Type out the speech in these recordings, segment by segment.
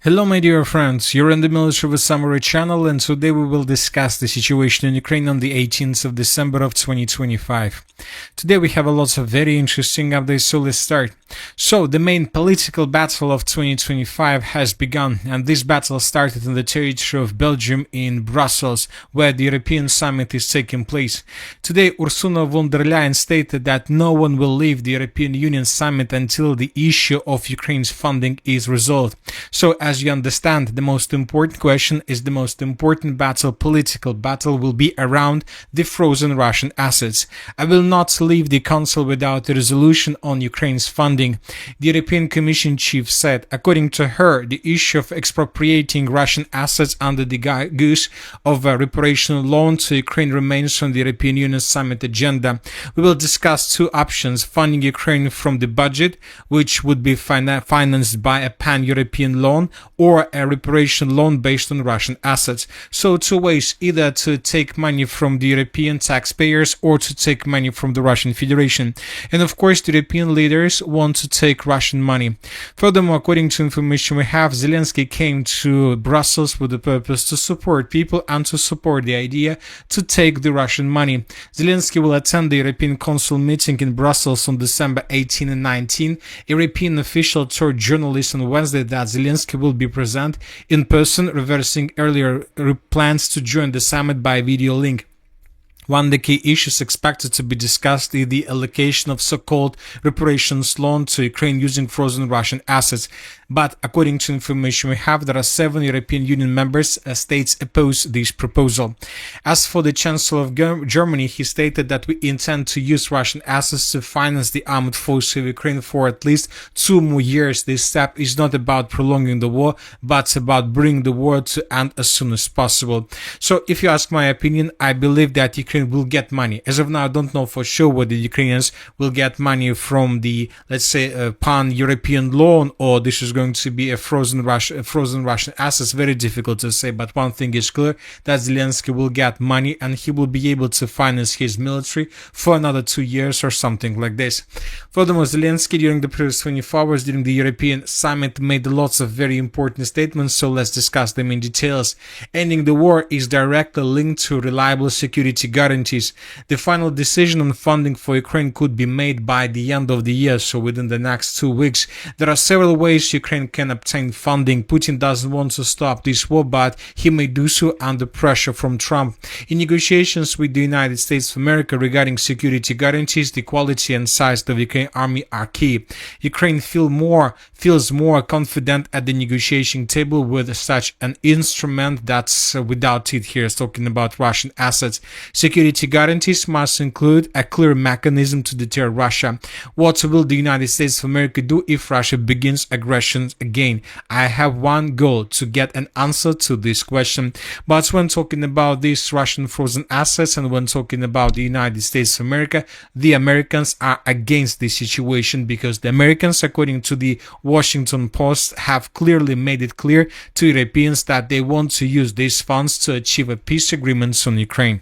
Hello my dear friends, you're in the Military with Summary channel, and today we will discuss the situation in Ukraine on the 18th of December of 2025. Today we have a lot of very interesting updates, so let's start. So the main political battle of 2025 has begun, and this battle started in the territory of Belgium in Brussels, where the European summit is taking place. Today Ursula von der Leyen stated that no one will leave the European Union summit until the issue of Ukraine's funding is resolved. So as you understand, the most important question is the most important political battle will be around the frozen Russian assets. I will not leave the Council without a resolution on Ukraine's funding. The European Commission chief said, according to her, the issue of expropriating Russian assets under the guise of a reparation loan to Ukraine remains on the European Union summit agenda. We will discuss two options: funding Ukraine from the budget, which would be financed by a pan-European loan, or a reparation loan based on Russian assets. So two ways: either to take money from the European taxpayers or to take money from the Russian Federation. And of course, the European leaders want to take Russian money. Furthermore, according to information we have, Zelensky came to Brussels with the purpose to support people and to support the idea to take the Russian money. Zelensky will attend the European Council meeting in Brussels on December 18 and 19. A European official told journalists on Wednesday that Zelensky will be present in person, reversing earlier plans to join the summit by video link. One of the key issues expected to be discussed is the allocation of so-called reparations loan to Ukraine using frozen Russian assets. But according to information we have, there are 7 European Union members states oppose this proposal. As for the Chancellor of Germany, he stated that we intend to use Russian assets to finance the armed forces of Ukraine for at least 2 more years. This step is not about prolonging the war, but about bringing the war to end as soon as possible. So if you ask my opinion, I believe that Ukraine will get money. As of now, I don't know for sure whether the Ukrainians will get money from the, let's say, pan-European loan, or this is going to be a frozen Russian assets. Very difficult to say, but one thing is clear, that Zelensky will get money and he will be able to finance his military for another 2 years or something like this. Furthermore, Zelensky during the previous 24 hours during the European summit made lots of very important statements, so let's discuss them in details. Ending the war is directly linked to reliable security guarantees. The final decision on funding for Ukraine could be made by the end of the year, so within the next 2 weeks. There are several ways Ukraine can obtain funding. Putin doesn't want to stop this war, but he may do so under pressure from Trump. In negotiations with the United States of America regarding security guarantees, the quality and size of the Ukraine army are key. Ukraine feels more confident at the negotiation table with such an instrument. That's without it. Here is talking about Russian assets. Security guarantees must include a clear mechanism to deter Russia. What will the United States of America do if Russia begins aggression again? I have one goal: to get an answer to this question. But when talking about these Russian frozen assets and when talking about the United States of America, the Americans are against this situation, because the Americans, according to the Washington Post, have clearly made it clear to Europeans that they want to use these funds to achieve a peace agreement on Ukraine.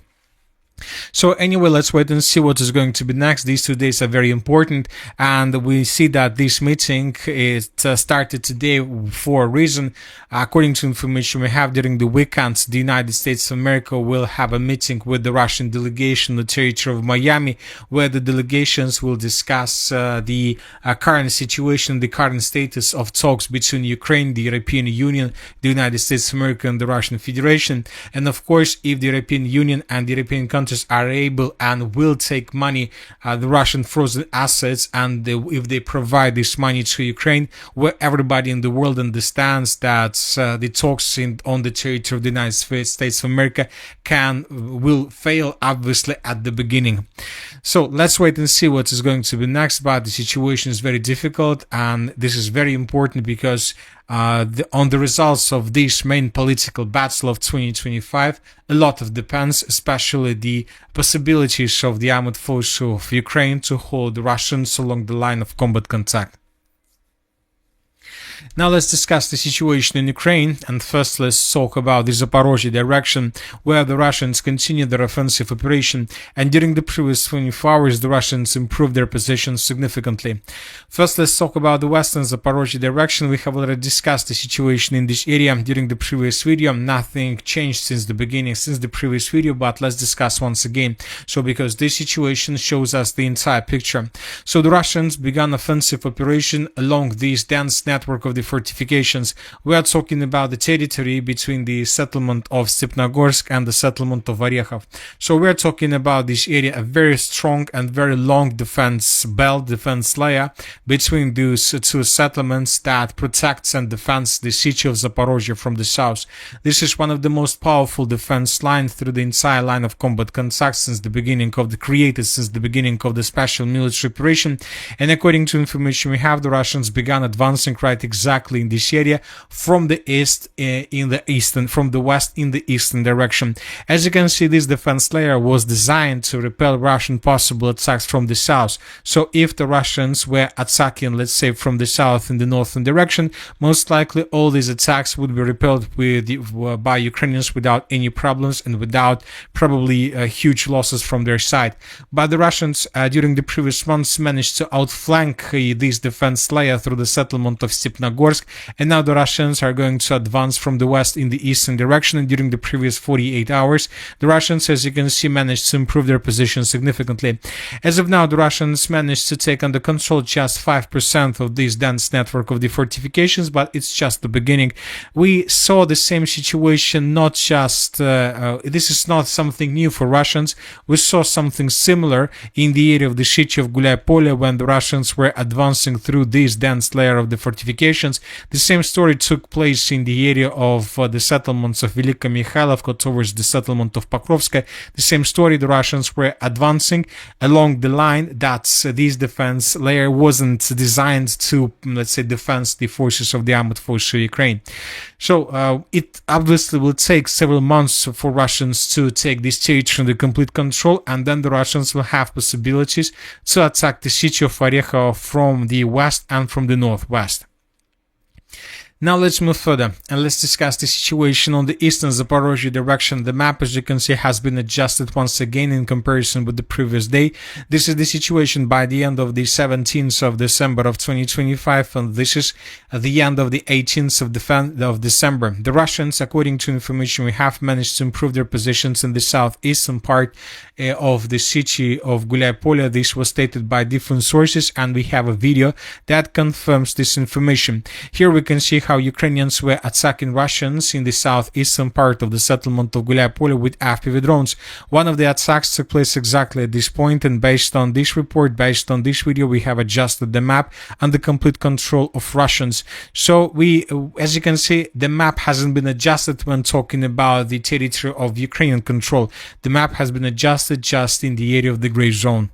So anyway, let's wait and see what is going to be next. These 2 days are very important, and we see that this meeting is started today for a reason. According to information we have, during the weekend, the United States of America will have a meeting with the Russian delegation in the territory of Miami, where the delegations will discuss the current situation, the current status of talks between Ukraine, the European Union, the United States of America, and the Russian Federation. And of course, if the European Union and the European countries are able and will take money, the Russian frozen assets, and if they provide this money to Ukraine, where everybody in the world understands that the talks on the territory of the United States of America will fail, obviously, at the beginning. So let's wait and see what is going to be next, but the situation is very difficult, and this is very important because on the results of this main political battle of 2025, a lot of depends, especially the possibilities of the armed forces of Ukraine to hold the Russians along the line of combat contact. Now let's discuss the situation in Ukraine, and first let's talk about the Zaporozhye direction, where the Russians continue their offensive operation, and during the previous 24 hours the Russians improved their position significantly. First let's talk about the western Zaporozhye direction. We have already discussed the situation in this area during the previous video. Nothing changed since the previous video, but let's discuss once again. So because this situation shows us the entire picture. So the Russians began offensive operation along this dense network of the fortifications. We are talking about the territory between the settlement of Stepnogorsk and the settlement of Orekhov. So we are talking about this area, a very strong and very long defense belt, defense layer between those two settlements that protects and defends the city of Zaporozhye from the south. This is one of the most powerful defense lines through the entire line of combat contact since the beginning of the special military operation. And according to information we have, the Russians began advancing right exactly in this area from the west in the eastern direction. As you can see, this defense layer was designed to repel Russian possible attacks from the south. So if the Russians were attacking, let's say, from the south in the northern direction, most likely all these attacks would be repelled by Ukrainians without any problems and without probably huge losses from their side. But the Russians during the previous months managed to outflank this defense layer through the settlement of Stepnogorsk, and now the Russians are going to advance from the west in the eastern direction. And during the previous 48 hours the Russians, as you can see, managed to improve their position significantly. As of now, the Russians managed to take under control just 5% of this dense network of the fortifications, but it's just the beginning. We saw the same situation, not just this is not something new for Russians. We saw something similar in the area of the city of Gulay-Polye when the Russians were advancing through this dense layer of the fortifications. The same story took place in the area of the settlements of Velika Mikhailovka towards the settlement of Pokrovska. The same story, the Russians were advancing along the line that this defense layer wasn't designed to, let's say, defend the forces of the armed forces of Ukraine. So it obviously will take several months for Russians to take this territory under complete control, and then the Russians will have possibilities to attack the city of Orekhov from the west and from the northwest. Now let's move further and let's discuss the situation on the eastern Zaporozhye direction. The map, as you can see, has been adjusted once again in comparison with the previous day. This is the situation by the end of the 17th of December of 2025, and this is the end of the 18th of December. The Russians, according to information we have, managed to improve their positions in the southeastern part of the city of Gulay-Polye. This was stated by different sources, and we have a video that confirms this information. Here we can see how Ukrainians were attacking Russians in the southeastern part of the settlement of Gulay-Polye with FPV drones. One of the attacks took place exactly at this point, and based on this report, based on this video, we have adjusted the map and the complete control of Russians. So as you can see, the map hasn't been adjusted when talking about the territory of Ukrainian control. The map has been adjusted just in the area of the gray zone.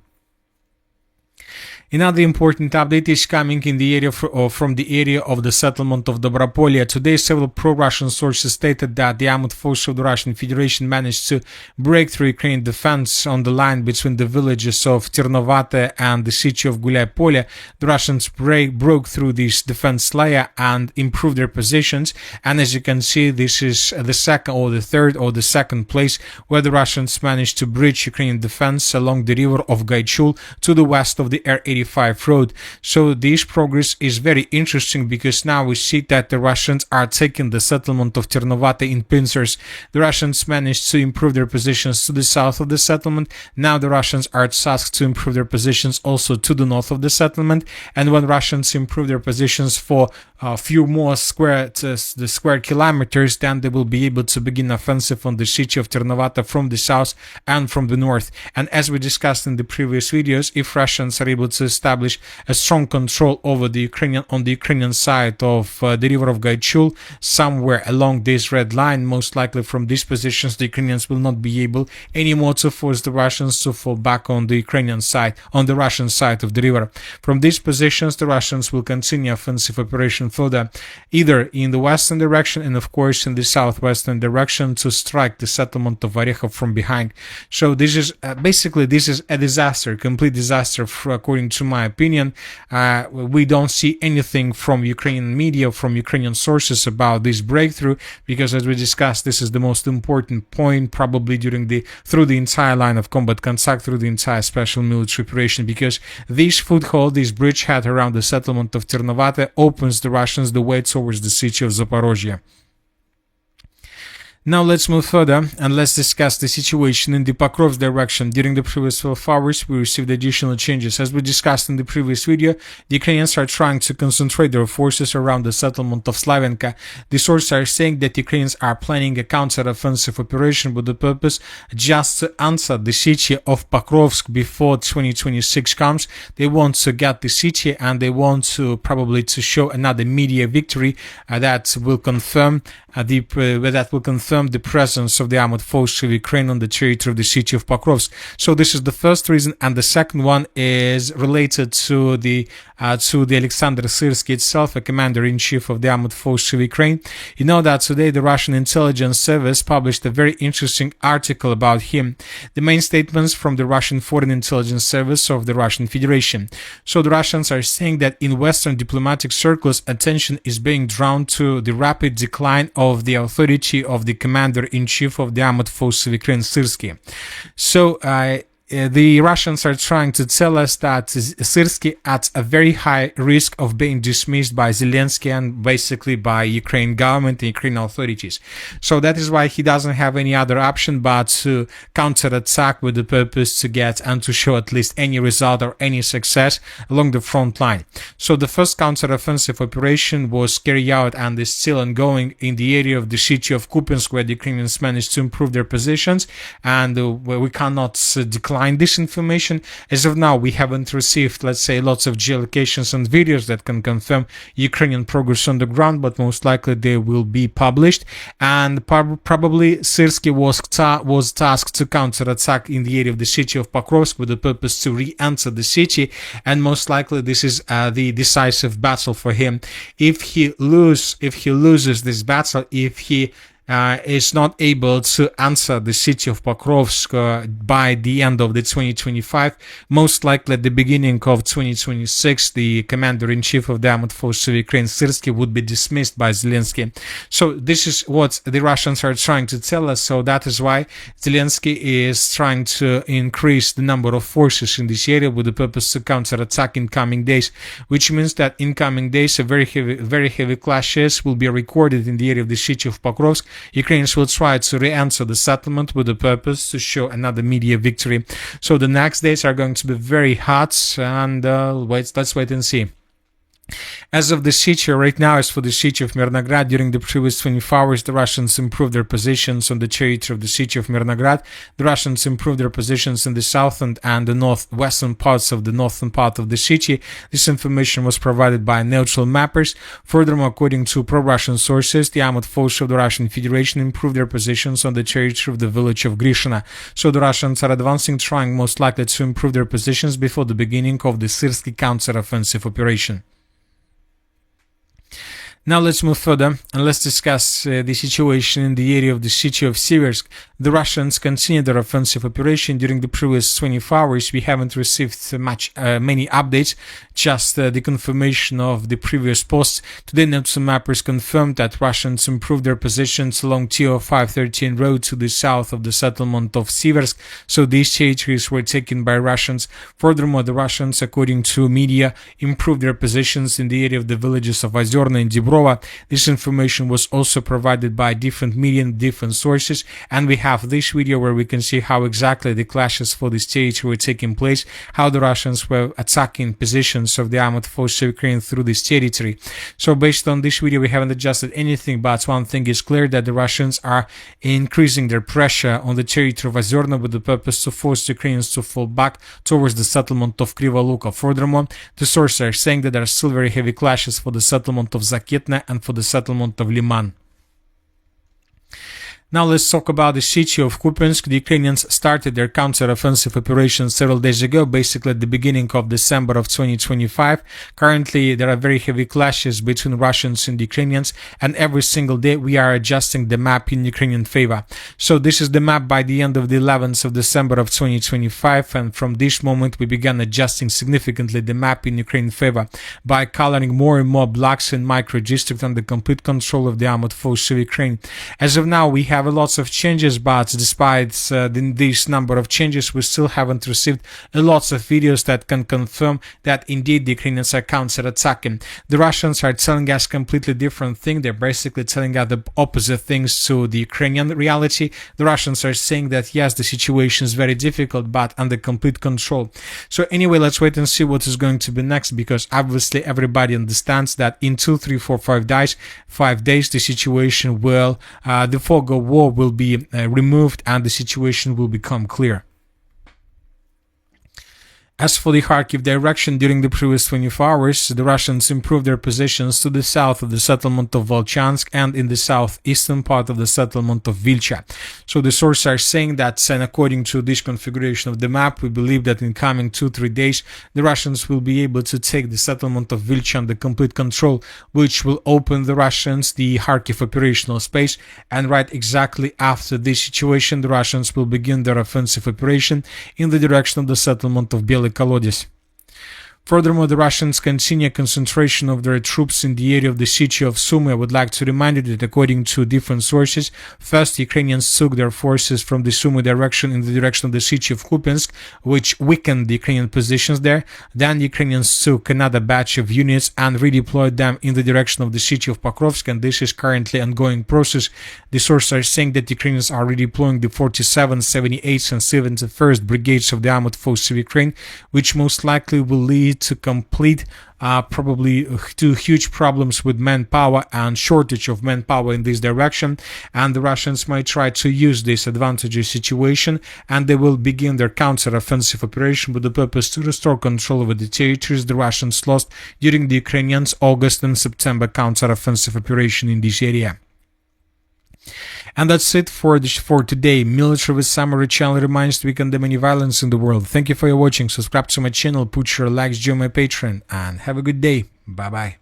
Another important update is coming in the area from the area of the settlement of Dobropolye. Today, several pro-Russian sources stated that the armed forces of the Russian Federation managed to break through Ukrainian defense on the line between the villages of Ternovate and the city of Gulay-Polye. The Russians broke through this defense layer and improved their positions. And as you can see, this is the second place where the Russians managed to breach Ukrainian defense along the river of Gaichur to the west of the R85 road. So this progress is very interesting because now we see that the Russians are taking the settlement of Ternovate in pincers. The Russians managed to improve their positions to the south of the settlement. Now the Russians are tasked to improve their positions also to the north of the settlement. And when Russians improve their positions for a few more square kilometers, then they will be able to begin offensive on the city of Ternovate from the south and from the north. And as we discussed in the previous videos, if Russians are able to establish a strong control over the Ukrainian side of the river of Gaichur, somewhere along this red line, most likely from these positions, the Ukrainians will not be able anymore to force the Russians to fall back on the Ukrainian side, on the Russian side of the river. From these positions, the Russians will continue offensive operation further, either in the western direction and of course in the southwestern direction, to strike the settlement of Orekhov from behind. So this is basically a disaster, complete disaster according to to my opinion. We don't see anything from Ukrainian media, from Ukrainian sources about this breakthrough, because as we discussed, this is the most important point probably through the entire line of combat contact, through the entire special military operation, because this foothold, this bridgehead around the settlement of Ternovate opens the Russians the way towards the city of Zaporozhye. Now let's move further and let's discuss the situation in the Pokrovsk direction. During the previous 12 hours, we received additional changes. As we discussed in the previous video, the Ukrainians are trying to concentrate their forces around the settlement of Slavenka. The sources are saying that Ukrainians are planning a counter-offensive operation with the purpose just to answer the city of Pokrovsk before 2026 comes. They want to get the city and they want to probably to show another media victory that will confirm the presence of the armored forces of Ukraine on the territory of the city of Pokrovsk. So this is the first reason, and the second one is related to the Alexander Syrsky itself, a commander-in-chief of the armored forces of Ukraine. You know that today the Russian intelligence service published a very interesting article about him. The main statements from the Russian Foreign Intelligence Service of the Russian Federation. So the Russians are saying that in Western diplomatic circles, attention is being drawn to the rapid decline of the authority of the commander-in-chief of the armored forces of Ukraine, Syrsky. So the Russians are trying to tell us that Syrsky at a very high risk of being dismissed by Zelensky and basically by Ukraine government and Ukrainian authorities. So that is why he doesn't have any other option but to counterattack with the purpose to get and to show at least any result or any success along the front line. So the first counteroffensive operation was carried out and is still ongoing in the area of the city of Kupiansk, where the Ukrainians managed to improve their positions, and where we cannot decline this information. As of now, we haven't received, let's say, lots of geolocations and videos that can confirm Ukrainian progress on the ground, but most likely they will be published. And probably Syrsky was tasked to counterattack in the area of the city of Pokrovsk with the purpose to re-enter the city, and most likely this is the decisive battle for him. If he loses this battle, if he is not able to answer the city of Pokrovsk by the end of the 2025, most likely at the beginning of 2026, the commander-in-chief of the armored forces of Ukraine, Syrsky, would be dismissed by Zelensky. So this is what the Russians are trying to tell us. So that is why Zelensky is trying to increase the number of forces in this area with the purpose to counterattack in coming days, which means that in coming days, a very heavy clashes will be recorded in the area of the city of Pokrovsk. Ukrainians will try to re-enter the settlement with the purpose to show another media victory. So the next days are going to be very hot, and let's wait and see. As of the city right now, as for the city of Mirnograd, during the previous 24 hours, the Russians improved their positions on the territory of the city of Mirnograd. The Russians improved their positions in the southern and the northwestern parts of the northern part of the city. This information was provided by neutral mappers. Furthermore, according to pro-Russian sources, the armored forces of the Russian Federation improved their positions on the territory of the village of Grishina. So the Russians are advancing, trying most likely to improve their positions before the beginning of the Syrsky counter-offensive operation. Now let's move further and let's discuss the situation in the area of the city of Siversk. The Russians continue their offensive operation. During the previous 24 hours, we haven't received many updates, just the confirmation of the previous posts. Today, neutral mappers confirmed that Russians improved their positions along TO 513 road to the south of the settlement of Siversk, so these territories were taken by Russians. Furthermore, the Russians, according to media, improved their positions in the area of the villages of Ozerna and Dibrova. This information was also provided by different media and different sources, and we have this video where we can see how exactly the clashes for this territory were taking place, how the Russians were attacking positions of the armored forces of Ukraine through this territory. So based on this video, we haven't adjusted anything, but one thing is clear, that the Russians are increasing their pressure on the territory of Ozerna with the purpose to force the Ukrainians to fall back towards the settlement of Krivoluka. Furthermore, the sources are saying that there are still very heavy clashes for the settlement of Zaketna and for the settlement of Liman. Now let's talk about the city of Kupiansk. The Ukrainians started their counter-offensive operation several days ago, basically at the beginning of December of 2025. Currently, there are very heavy clashes between Russians and Ukrainians, and every single day we are adjusting the map in Ukrainian favor. So this is the map by the end of the 11th of December of 2025, and from this moment we began adjusting significantly the map in Ukrainian favor by coloring more and more blocks in micro-district under complete control of the armored forces of Ukraine. As of now, we have lots of changes, but despite this number of changes, we still haven't received lots of videos that can confirm that indeed the Ukrainians are counter-attacking. The Russians are telling us completely different thing. They're basically telling us the opposite things to the Ukrainian reality. The Russians are saying that yes, the situation is very difficult, but under complete control. So anyway, let's wait and see what is going to be next, because obviously everybody understands that in 2, 3, 4, 5 days, the situation will, the fog of war will be removed and the situation will become clear. As for the Kharkiv direction, during the previous 24 hours, the Russians improved their positions to the south of the settlement of Volchansk and in the southeastern part of the settlement of Vilcha. So the sources are saying that, and according to this configuration of the map, we believe that in coming 2-3 days, the Russians will be able to take the settlement of Vilcha under complete control, which will open the Russians the Kharkiv operational space. And right exactly after this situation, the Russians will begin their offensive operation in the direction of the settlement of Bely Kolodys. Furthermore, the Russians continue concentration of their troops in the area of the city of Sumy. I would like to remind you that according to different sources, first Ukrainians took their forces from the Sumy direction in the direction of the city of Kupiansk, which weakened the Ukrainian positions there. Then the Ukrainians took another batch of units and redeployed them in the direction of the city of Pokrovsk, and this is currently an ongoing process. The sources are saying that the Ukrainians are redeploying the 47th, 78th and 71st brigades of the armored forces of Ukraine, which most likely will lead to complete probably to huge problems with manpower and shortage of manpower in this direction, and the Russians might try to use this advantageous situation, and they will begin their counter-offensive operation with the purpose to restore control over the territories the Russians lost during the Ukrainians' August and September counter-offensive operation in this area. And that's it for today. Military with Summary channel reminds we condemn any violence in the world. Thank you for your watching. Subscribe to my channel, put your likes, join my Patreon, and have a good day. Bye bye.